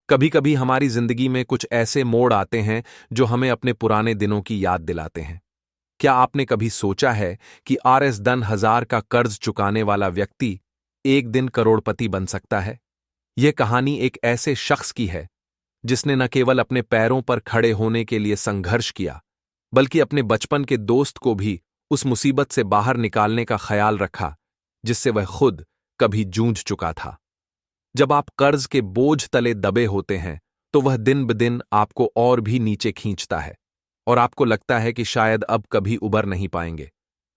कभी कभी हमारी जिंदगी में कुछ ऐसे मोड़ आते हैं जो हमें अपने पुराने दिनों की याद दिलाते हैं। क्या आपने कभी सोचा है कि RS 10,000 का कर्ज चुकाने वाला व्यक्ति एक दिन करोड़पति बन सकता है? यह कहानी एक ऐसे शख्स की है जिसने न केवल अपने पैरों पर खड़े होने के लिए संघर्ष किया, बल्कि अपने बचपन के दोस्त को भी उस मुसीबत से बाहर निकालने का ख्याल रखा जिससे वह खुद कभी जूझ चुका था। जब आप कर्ज के बोझ तले दबे होते हैं तो वह दिन ब दिन आपको और भी नीचे खींचता है और आपको लगता है कि शायद अब कभी उबर नहीं पाएंगे।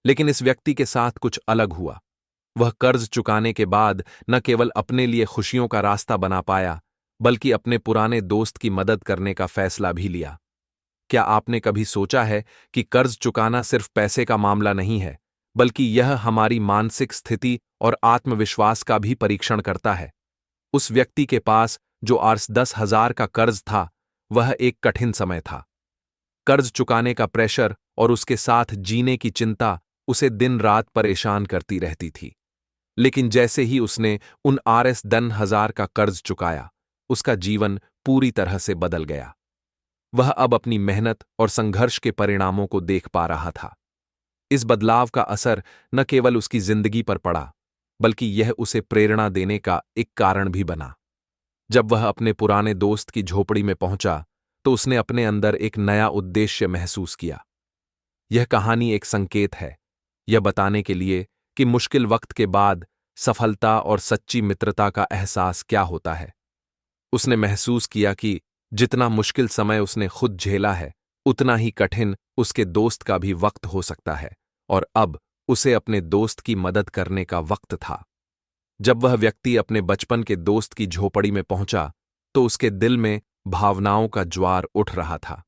लेकिन इस व्यक्ति के साथ कुछ अलग हुआ। वह कर्ज चुकाने के बाद न केवल अपने लिए खुशियों का रास्ता बना पाया, बल्कि अपने पुराने दोस्त की मदद करने का फैसला भी लिया। क्या आपने कभी सोचा है कि कर्ज चुकाना सिर्फ पैसे का मामला नहीं है, बल्कि यह हमारी मानसिक स्थिति और आत्मविश्वास का भी परीक्षण करता है? उस व्यक्ति के पास जो RS 10,000 का कर्ज था, वह एक कठिन समय था। कर्ज चुकाने का प्रेशर और उसके साथ जीने की चिंता उसे दिन रात परेशान करती रहती थी। लेकिन जैसे ही उसने उन RS 10,000 का कर्ज चुकाया, उसका जीवन पूरी तरह से बदल गया। वह अब अपनी मेहनत और संघर्ष के परिणामों को देख पा रहा था। इस बदलाव का असर न केवल उसकी जिंदगी पर पड़ा, बल्कि यह उसे प्रेरणा देने का एक कारण भी बना। जब वह अपने पुराने दोस्त की झोपड़ी में पहुंचा, तो उसने अपने अंदर एक नया उद्देश्य महसूस किया। यह कहानी एक संकेत है, यह बताने के लिए कि मुश्किल वक्त के बाद सफलता और सच्ची मित्रता का एहसास क्या होता है। उसने महसूस किया कि जितना मुश्किल समय उसने खुद झेला है, उतना ही कठिन उसके दोस्त का भी वक्त हो सकता है, और अब उसे अपने दोस्त की मदद करने का वक्त था। जब वह व्यक्ति अपने बचपन के दोस्त की झोपड़ी में पहुंचा, तो उसके दिल में भावनाओं का ज्वार उठ रहा था।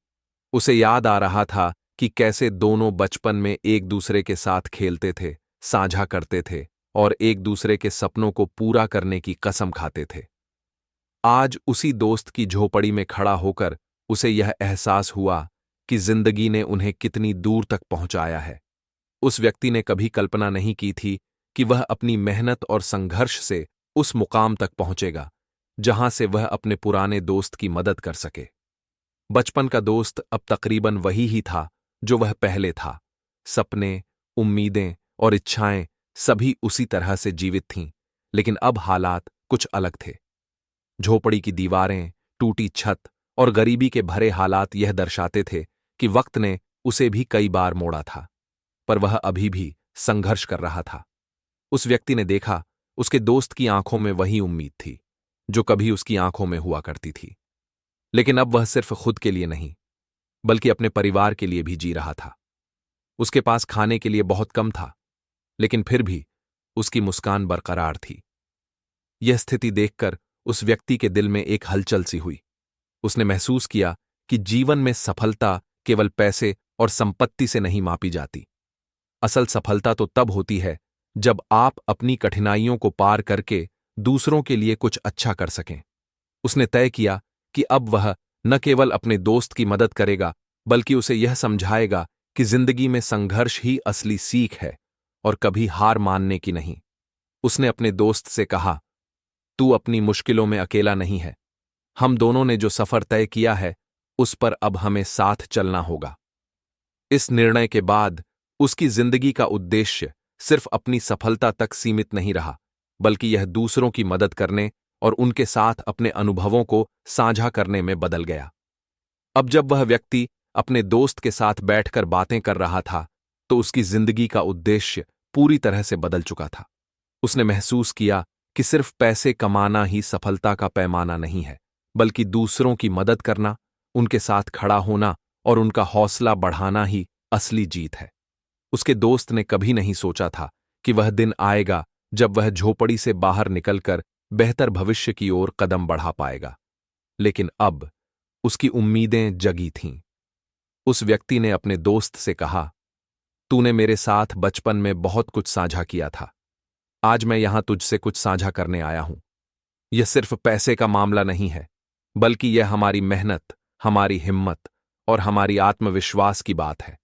उसे याद आ रहा था कि कैसे दोनों बचपन में एक दूसरे के साथ खेलते थे, साझा करते थे और एक दूसरे के सपनों को पूरा करने की कसम खाते थे। आज उसी दोस्त की झोपड़ी में खड़ा होकर उसे यह एहसास हुआ कि जिंदगी ने उन्हें कितनी दूर तक पहुंचाया है। उस व्यक्ति ने कभी कल्पना नहीं की थी कि वह अपनी मेहनत और संघर्ष से उस मुकाम तक पहुंचेगा जहां से वह अपने पुराने दोस्त की मदद कर सके। बचपन का दोस्त अब तकरीबन वही ही था जो वह पहले था। सपने, उम्मीदें और इच्छाएं सभी उसी तरह से जीवित थीं, लेकिन अब हालात कुछ अलग थे। झोपड़ी की दीवारें, टूटी छत और गरीबी के भरे हालात यह दर्शाते थे कि वक्त ने उसे भी कई बार मोड़ा था, पर वह अभी भी संघर्ष कर रहा था। उस व्यक्ति ने देखा, उसके दोस्त की आंखों में वही उम्मीद थी जो कभी उसकी आंखों में हुआ करती थी। लेकिन अब वह सिर्फ खुद के लिए नहीं, बल्कि अपने परिवार के लिए भी जी रहा था। उसके पास खाने के लिए बहुत कम था, लेकिन फिर भी उसकी मुस्कान बरकरार थी। यह स्थिति देखकर उस व्यक्ति के दिल में एक हलचल सी हुई। उसने महसूस किया कि जीवन में सफलता केवल पैसे और संपत्ति से नहीं मापी जाती। असल सफलता तो तब होती है जब आप अपनी कठिनाइयों को पार करके दूसरों के लिए कुछ अच्छा कर सकें। उसने तय किया कि अब वह न केवल अपने दोस्त की मदद करेगा, बल्कि उसे यह समझाएगा कि जिंदगी में संघर्ष ही असली सीख है और कभी हार मानने की नहीं। उसने अपने दोस्त से कहा, तू अपनी मुश्किलों में अकेला नहीं है। हम दोनों ने जो सफर तय किया है, उस पर अब हमें साथ चलना होगा। इस निर्णय के बाद उसकी जिंदगी का उद्देश्य सिर्फ अपनी सफलता तक सीमित नहीं रहा, बल्कि यह दूसरों की मदद करने और उनके साथ अपने अनुभवों को साझा करने में बदल गया। अब जब वह व्यक्ति अपने दोस्त के साथ बैठकर बातें कर रहा था, तो उसकी जिंदगी का उद्देश्य पूरी तरह से बदल चुका था। उसने महसूस किया कि सिर्फ पैसे कमाना ही सफलता का पैमाना नहीं है, बल्कि दूसरों की मदद करना, उनके साथ खड़ा होना और उनका हौसला बढ़ाना ही असली जीत है। उसके दोस्त ने कभी नहीं सोचा था कि वह दिन आएगा जब वह झोपड़ी से बाहर निकलकर बेहतर भविष्य की ओर कदम बढ़ा पाएगा, लेकिन अब उसकी उम्मीदें जगी थीं। उस व्यक्ति ने अपने दोस्त से कहा, तूने मेरे साथ बचपन में बहुत कुछ साझा किया था। आज मैं यहां तुझसे कुछ साझा करने आया हूं। यह सिर्फ पैसे का मामला नहीं है, बल्कि यह हमारी मेहनत, हमारी हिम्मत और हमारी आत्मविश्वास की बात है।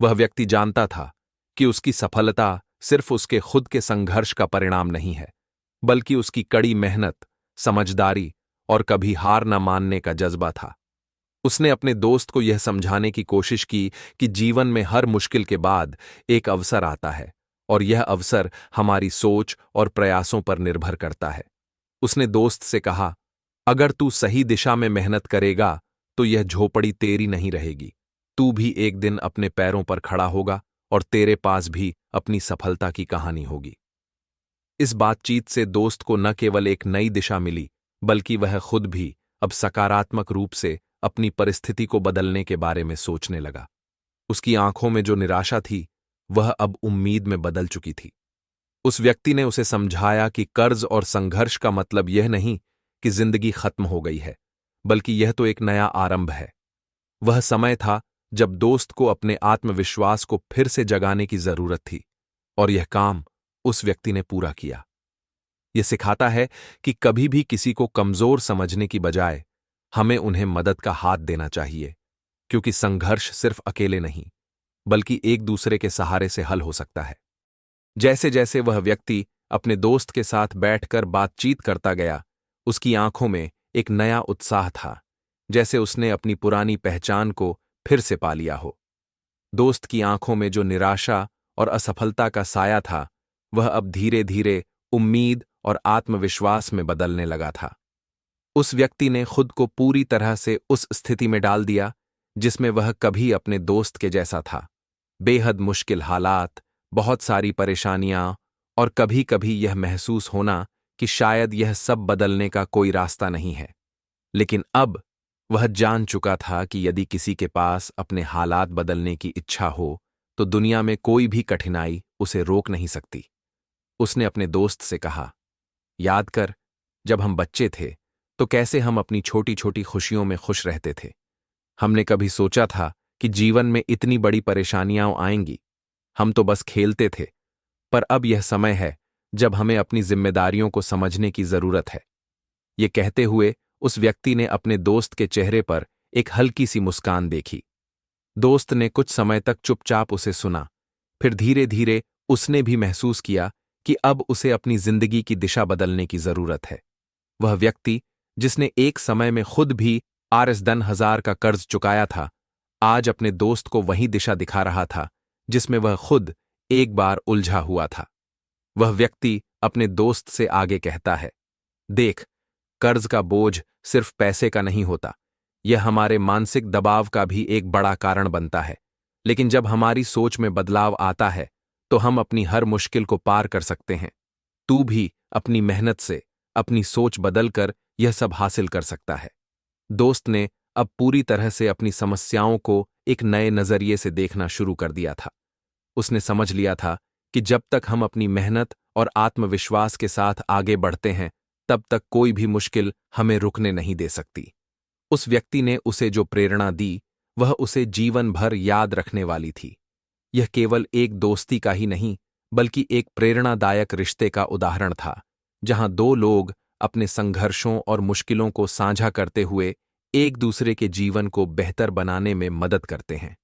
वह व्यक्ति जानता था कि उसकी सफलता सिर्फ उसके खुद के संघर्ष का परिणाम नहीं है, बल्कि उसकी कड़ी मेहनत, समझदारी और कभी हार न मानने का जज्बा था। उसने अपने दोस्त को यह समझाने की कोशिश की कि जीवन में हर मुश्किल के बाद एक अवसर आता है और यह अवसर हमारी सोच और प्रयासों पर निर्भर करता है। उसने दोस्त से कहा, अगर तू सही दिशा में मेहनत करेगा तो यह झोपड़ी तेरी नहीं रहेगी। तू भी एक दिन अपने पैरों पर खड़ा होगा और तेरे पास भी अपनी सफलता की कहानी होगी। इस बातचीत से दोस्त को न केवल एक नई दिशा मिली, बल्कि वह खुद भी अब सकारात्मक रूप से अपनी परिस्थिति को बदलने के बारे में सोचने लगा। उसकी आंखों में जो निराशा थी, वह अब उम्मीद में बदल चुकी थी। उस व्यक्ति ने उसे समझाया कि कर्ज और संघर्ष का मतलब यह नहीं कि जिंदगी खत्म हो गई है, बल्कि यह तो एक नया आरंभ है। वह समय था जब दोस्त को अपने आत्मविश्वास को फिर से जगाने की जरूरत थी, और यह काम उस व्यक्ति ने पूरा किया। यह सिखाता है कि कभी भी किसी को कमजोर समझने की बजाय हमें उन्हें मदद का हाथ देना चाहिए, क्योंकि संघर्ष सिर्फ अकेले नहीं, बल्कि एक दूसरे के सहारे से हल हो सकता है। जैसे जैसे वह व्यक्ति अपने दोस्त के साथ बैठकर बातचीत करता गया, उसकी आंखों में एक नया उत्साह था, जैसे उसने अपनी पुरानी पहचान को फिर से पा लिया हो। दोस्त की आंखों में जो निराशा और असफलता का साया था, वह अब धीरे धीरे उम्मीद और आत्मविश्वास में बदलने लगा था। उस व्यक्ति ने खुद को पूरी तरह से उस स्थिति में डाल दिया जिसमें वह कभी अपने दोस्त के जैसा था। बेहद मुश्किल हालात, बहुत सारी परेशानियां और कभी कभी यह महसूस होना कि शायद यह सब बदलने का कोई रास्ता नहीं है। लेकिन अब वह जान चुका था कि यदि किसी के पास अपने हालात बदलने की इच्छा हो, तो दुनिया में कोई भी कठिनाई उसे रोक नहीं सकती। उसने अपने दोस्त से कहा, याद कर, जब हम बच्चे थे तो कैसे हम अपनी छोटी छोटी खुशियों में खुश रहते थे। हमने कभी सोचा था कि जीवन में इतनी बड़ी परेशानियां आएंगी। हम तो बस खेलते थे। पर अब यह समय है जब हमें अपनी जिम्मेदारियों को समझने की जरूरत है। ये कहते हुए उस व्यक्ति ने अपने दोस्त के चेहरे पर एक हल्की सी मुस्कान देखी। दोस्त ने कुछ समय तक चुपचाप उसे सुना, फिर धीरे धीरे उसने भी महसूस किया कि अब उसे अपनी जिंदगी की दिशा बदलने की जरूरत है। वह व्यक्ति, जिसने एक समय में खुद भी Rs10,000 का कर्ज चुकाया था, आज अपने दोस्त को वही दिशा दिखा रहा था जिसमें वह खुद एक बार उलझा हुआ था। वह व्यक्ति अपने दोस्त से आगे कहता है, देख, कर्ज का बोझ सिर्फ पैसे का नहीं होता, यह हमारे मानसिक दबाव का भी एक बड़ा कारण बनता है। लेकिन जब हमारी सोच में बदलाव आता है, तो हम अपनी हर मुश्किल को पार कर सकते हैं। तू भी अपनी मेहनत से, अपनी सोच बदलकर यह सब हासिल कर सकता है। दोस्त ने अब पूरी तरह से अपनी समस्याओं को एक नए नजरिए से देखना शुरू कर दिया था। उसने समझ लिया था कि जब तक हम अपनी मेहनत और आत्मविश्वास के साथ आगे बढ़ते हैं, तब तक कोई भी मुश्किल हमें रुकने नहीं दे सकती। उस व्यक्ति ने उसे जो प्रेरणा दी, वह उसे जीवन भर याद रखने वाली थी। यह केवल एक दोस्ती का ही नहीं, बल्कि एक प्रेरणादायक रिश्ते का उदाहरण था, जहां दो लोग अपने संघर्षों और मुश्किलों को साझा करते हुए एक दूसरे के जीवन को बेहतर बनाने में मदद करते हैं।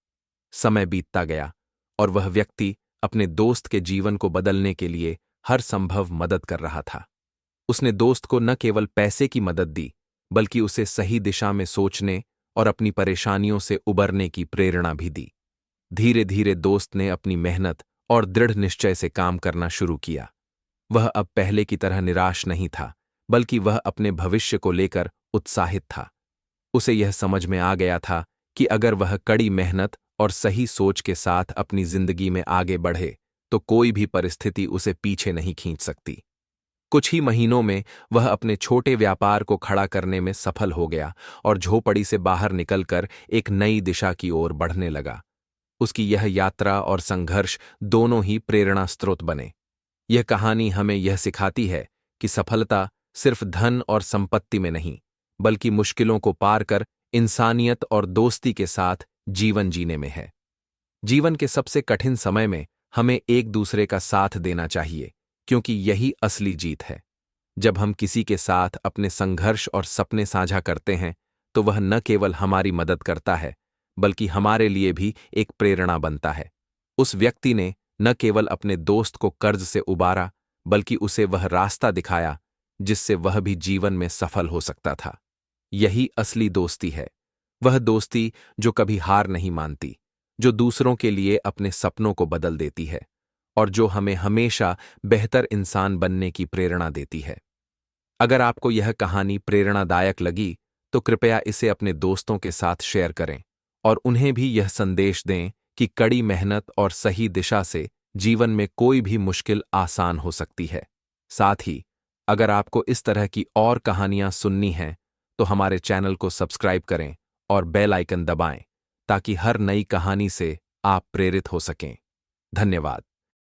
समय बीतता गया और वह व्यक्ति अपने दोस्त के जीवन को बदलने के लिए हर संभव मदद कर रहा था। उसने दोस्त को न केवल पैसे की मदद दी, बल्कि उसे सही दिशा में सोचने और अपनी परेशानियों से उबरने की प्रेरणा भी दी। धीरे धीरे दोस्त ने अपनी मेहनत और दृढ़ निश्चय से काम करना शुरू किया। वह अब पहले की तरह निराश नहीं था, बल्कि वह अपने भविष्य को लेकर उत्साहित था। उसे यह समझ में आ गया था कि अगर वह कड़ी मेहनत और सही सोच के साथ अपनी जिंदगी में आगे बढ़े, तो कोई भी परिस्थिति उसे पीछे नहीं खींच सकती। कुछ ही महीनों में वह अपने छोटे व्यापार को खड़ा करने में सफल हो गया और झोपड़ी से बाहर निकलकर एक नई दिशा की ओर बढ़ने लगा। उसकी यह यात्रा और संघर्ष दोनों ही प्रेरणा स्रोत बने। यह कहानी हमें यह सिखाती है कि सफलता सिर्फ धन और संपत्ति में नहीं, बल्कि मुश्किलों को पार कर इंसानियत और दोस्ती के साथ जीवन जीने में है। जीवन के सबसे कठिन समय में हमें एक दूसरे का साथ देना चाहिए, क्योंकि यही असली जीत है। जब हम किसी के साथ अपने संघर्ष और सपने साझा करते हैं, तो वह न केवल हमारी मदद करता है, बल्कि हमारे लिए भी एक प्रेरणा बनता है। उस व्यक्ति ने न केवल अपने दोस्त को कर्ज से उबारा, बल्कि उसे वह रास्ता दिखाया जिससे वह भी जीवन में सफल हो सकता था। यही असली दोस्ती है, वह दोस्ती जो कभी हार नहीं मानती, जो दूसरों के लिए अपने सपनों को बदल देती है और जो हमें हमेशा बेहतर इंसान बनने की प्रेरणा देती है। अगर आपको यह कहानी प्रेरणादायक लगी तो कृपया इसे अपने दोस्तों के साथ शेयर करें और उन्हें भी यह संदेश दें कि कड़ी मेहनत और सही दिशा से जीवन में कोई भी मुश्किल आसान हो सकती है। साथ ही अगर आपको इस तरह की और कहानियां सुननी हैं तो हमारे चैनल को सब्सक्राइब करें और बेल आइकन दबाएं ताकि हर नई कहानी से आप प्रेरित हो सकें। धन्यवाद।